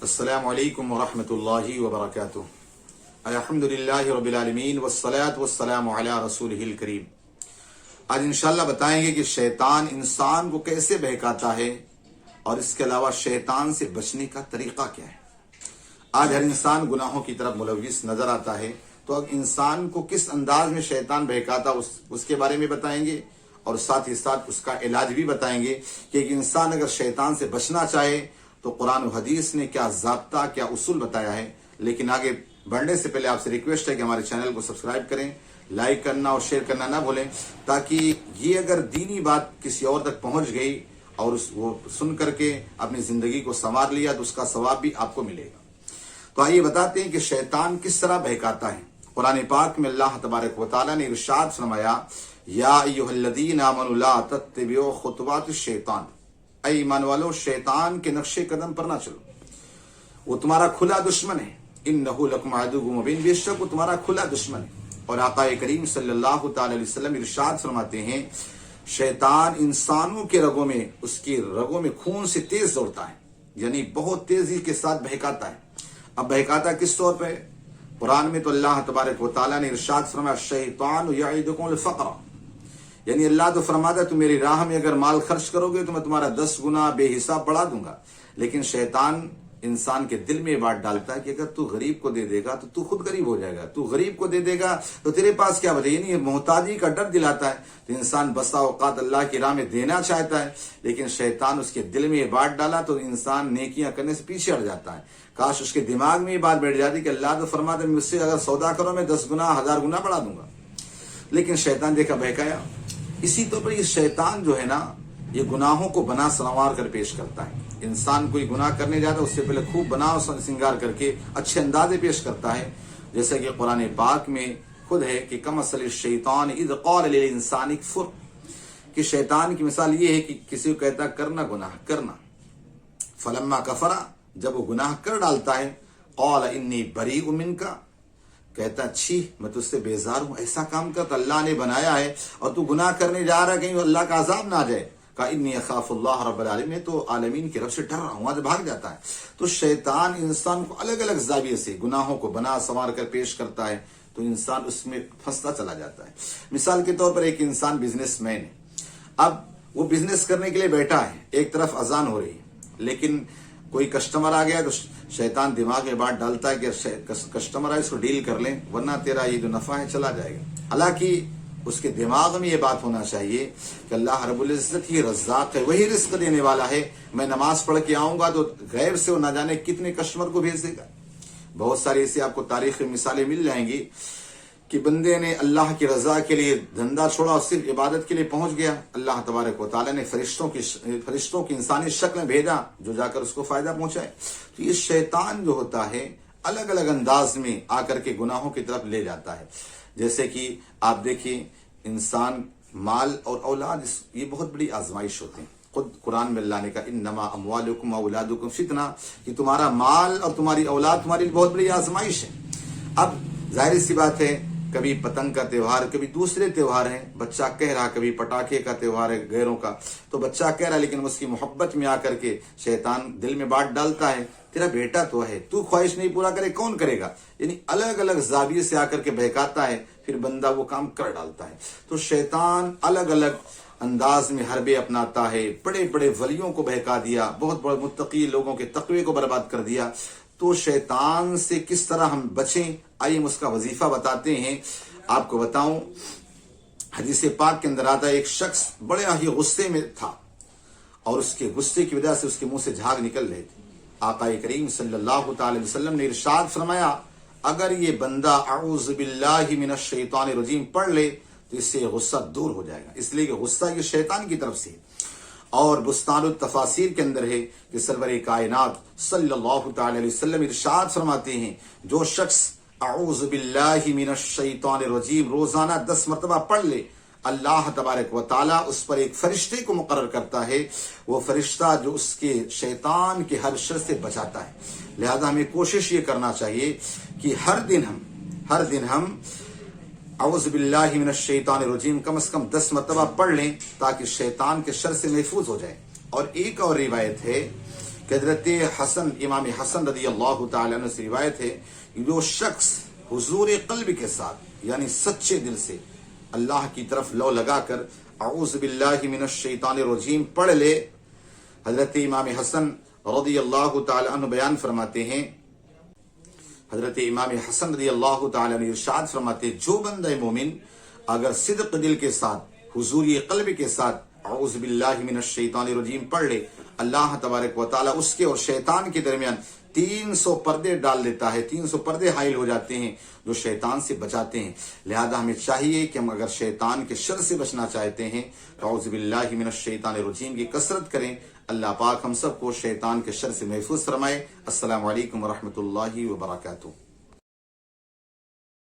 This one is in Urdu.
السلام علیکم ورحمۃ اللہ وبرکاتہ۔ الحمدللہ رب العالمین والصلاة والسلام علی رسولہ الکریم۔ آج انشاءاللہ بتائیں گے کہ شیطان انسان کو کیسے بہکاتا ہے اور اس کے علاوہ شیطان سے بچنے کا طریقہ کیا ہے۔ آج ہر انسان گناہوں کی طرف ملوث نظر آتا ہے، تو اب انسان کو کس انداز میں شیطان بہکاتا اس کے بارے میں بتائیں گے، اور ساتھ ہی ساتھ اس کا علاج بھی بتائیں گے کہ ایک انسان اگر شیطان سے بچنا چاہے تو قرآن و حدیث نے کیا ضابطہ، کیا اصول بتایا ہے۔ لیکن آگے بڑھنے سے پہلے آپ سے ریکویسٹ ہے کہ ہمارے چینل کو سبسکرائب کریں، لائک کرنا اور شیئر کرنا نہ بھولیں، تاکہ یہ اگر دینی بات کسی اور تک پہنچ گئی اور وہ سن کر کے اپنی زندگی کو سنوار لیا تو اس کا ثواب بھی آپ کو ملے گا۔ تو آئیے بتاتے ہیں کہ شیطان کس طرح بہکاتا ہے۔ قرآن پاک میں اللہ تبارک و تعالیٰ نے ارشاد فرمایا، یا ایھا الذین آمنوا لا تتبعوا خطوات الشیطان، اے ایمان والو شیطان کے نقش قدم پر نہ چلو، وہ تمہارا کھلا دشمن ہے۔ انہ لکم عدو مبین، بے شک وہ تمہارا کھلا دشمن ہے۔ اور آقا کریم صلی اللہ تعالی علیہ وسلم ارشاد فرماتے ہیں، شیطان انسانوں کے رگوں میں، اس کی رگوں میں خون سے تیز دوڑتا ہے، یعنی بہت تیزی کے ساتھ بہکاتا ہے۔ اب بہکاتا کس طور پہ؟ قرآن میں تو اللہ تبارک و تعالیٰ نے ارشاد فرمایا، الشیطان یعدکم الفقر، یعنی اللہ تو فرماتا ہے تم میری راہ میں اگر مال خرچ کرو گے تو میں تمہارا 10 گنا بے حساب بڑھا دوں گا۔ لیکن شیطان انسان کے دل میں یہ بات ڈالتا ہے کہ اگر تو غریب کو دے دے گا تو تو خود غریب ہو جائے گا، تو غریب کو دے دے گا تو تیرے پاس کیا بچے، یعنی محتاجی کا ڈر دلاتا ہے۔ تو انسان بسا اوقات اللہ کی راہ میں دینا چاہتا ہے، لیکن شیطان اس کے دل میں یہ بات ڈالا تو انسان نیکیاں کرنے سے پیچھے ہٹ جاتا ہے۔ کاش اس کے دماغ میں یہ بات بیٹھ جاتی کہ اللہ تو فرماتا ہے مجھ سے اگر سودا کرو میں 10 گنا 1000 گنا بڑھا دوں گا، لیکن شیطان دیکھا بہکایا۔ اسی طور پر یہ شیطان جو ہے نا، یہ گناہوں کو بنا سنوار کر پیش کرتا ہے۔ انسان کوئی گناہ کرنے جاتا ہے اس سے پہلے خوب بنا سنگار کر کے اچھے اندازے پیش کرتا ہے، جیسے کہ قرآن پاک میں خود ہے کہ کمثل الشیطان اذ قال للانسان اکفر، کہ شیطان کی مثال یہ ہے کہ کسی کو کہتا ہے کرنا گناہ کرنا، فلما کفر، جب وہ گناہ کر ڈالتا ہے، قال انی بریء منک، کہتا چھی میں تجھ سے بیزار ہوں، ایسا کام کر تو اللہ نے بنایا ہے اور تو گناہ کرنے جا رہا ہے، کہیں اللہ کا عذاب نہ آ جائے۔ کہا انی اخاف اللہ رب العالمین، میں تو عالمین کی رب سے ڈر رہا ہوں، وہاں سے بھاگ جاتا ہے۔ تو شیطان انسان کو الگ الگ زاویے سے گناہوں کو بنا سنوار کر پیش کرتا ہے، تو انسان اس میں پھنستا چلا جاتا ہے۔ مثال کے طور پر ایک انسان بزنس مین ہے، اب وہ بزنس کرنے کے لیے بیٹھا ہے، ایک طرف اذان ہو رہی ہے، لیکن کوئی کسٹمر آ گیا تو شیطان دماغ میں بات ڈالتا ہے کہ کسٹمر آئے اس کو ڈیل کر لیں ورنہ تیرا یہ جو نفع ہے چلا جائے گا۔ حالانکہ اس کے دماغ میں یہ بات ہونا چاہیے کہ اللہ رب العزت ہی رزاق ہے، وہی رزق دینے والا ہے، میں نماز پڑھ کے آؤں گا تو غیب سے وہ نہ جانے کتنے کسٹمر کو بھیج دے گا۔ بہت ساری ایسی آپ کو تاریخی مثالیں مل جائیں گی کہ بندے نے اللہ کی رضا کے لیے دھندا چھوڑا اور صرف عبادت کے لیے پہنچ گیا، اللہ تبارک و تعالیٰ نے فرشتوں کی انسانی شکل میں بھیجا جو جا کر اس کو فائدہ پہنچائے۔ تو یہ شیطان جو ہوتا ہے الگ الگ انداز میں آ کر کے گناہوں کی طرف لے جاتا ہے۔ جیسے کہ آپ دیکھیں انسان مال اور اولاد، یہ بہت بڑی آزمائش ہوتے ہیں۔ خود قرآن میں اللہ نے کہا انما اموالکم اولادکم فتنہ، کہ تمہارا مال اور تمہاری اولاد تمہاری بہت بڑی آزمائش ہے۔ اب ظاہر سی بات ہے کبھی پتنگ کا تہوار، کبھی دوسرے تہوار ہیں، بچہ کہہ رہا، کبھی پٹاخے کا تہوار ہے غیروں کا، تو بچہ کہہ رہا لیکن اس کی محبت میں آ کر کے شیطان دل میں بات ڈالتا ہے تیرا بیٹا تو ہے، تو خواہش نہیں پورا کرے کون کرے گا، یعنی الگ الگ زاویے سے آ کر کے بہکاتا ہے، پھر بندہ وہ کام کر ڈالتا ہے۔ تو شیطان الگ الگ انداز میں حربے اپناتا ہے، بڑے بڑے ولیوں کو بہکا دیا، بہت بڑے متقی لوگوں کے تقوی کو برباد کر دیا۔ تو شیطان سے کس طرح ہم بچیں، آئیے ہم اس کا وظیفہ بتاتے ہیں۔ آپ کو بتاؤں، حدیث پاک کے اندر آتا ہے ایک شخص بڑے ہی غصے میں تھا اور اس کے غصے کی وجہ سے اس کے منہ سے جھاگ نکل رہے تھے۔ آقا کریم صلی اللہ تعالی وسلم نے ارشاد فرمایا، اگر یہ بندہ اعوذ باللہ من الشیطان الرجیم پڑھ لے تو اس سے غصہ دور ہو جائے گا، اس لیے کہ غصہ یہ شیطان کی طرف سے ہے۔ اور بستان التفاسیر کے اندر ہے کہ سرور کائنات صلی اللہ تعالی علیہ وسلم ارشاد فرماتے ہیں، جو شخص اعوذ باللہ من الشیطان الرجیم روزانہ 10 مرتبہ پڑھ لے، اللہ تبارک و تعالیٰ اس پر ایک فرشتے کو مقرر کرتا ہے، وہ فرشتہ جو اس کے شیطان کے ہر شر سے بچاتا ہے۔ لہذا ہمیں کوشش یہ کرنا چاہیے کہ ہر دن ہم اعوذ باللہ من الشیطان الرجیم کم از کم 10 مرتبہ پڑھ لیں تاکہ شیطان کے شر سے محفوظ ہو جائے۔ اور ایک اور روایت ہے کہ حضرت حسن امام حسن رضی اللہ تعالی عنہ سے روایت ہے کہ جو شخص حضور قلب کے ساتھ یعنی سچے دل سے اللہ کی طرف لو لگا کر اعوذ باللہ من الشیطان الرجیم پڑھ لے، حضرت امام حسن رضی اللہ تعالی عنہ بیان فرماتے ہیں، حضرت امام حسن رضی اللہ تعالی عنہ ارشاد فرماتے ہیں جو بندہ مومن اگر صدق دل کے ساتھ حضوری قلب کے ساتھ اعوذ باللہ من الشیطان الرجیم پڑھ لے، اللہ تبارک و تعالی اس کے اور شیطان کے درمیان 300 پردے ڈال دیتا ہے، 300 پردے حائل ہو جاتے ہیں جو شیطان سے بچاتے ہیں۔ لہذا ہمیں چاہیے کہ ہم اگر شیطان کے شر سے بچنا چاہتے ہیں تو اعوذ باللہ من الشیطان الرجیم کی کثرت کریں۔ اللہ پاک ہم سب کو شیطان کے شر سے محفوظ فرمائے۔ السلام علیکم ورحمۃ اللہ وبرکاتہ۔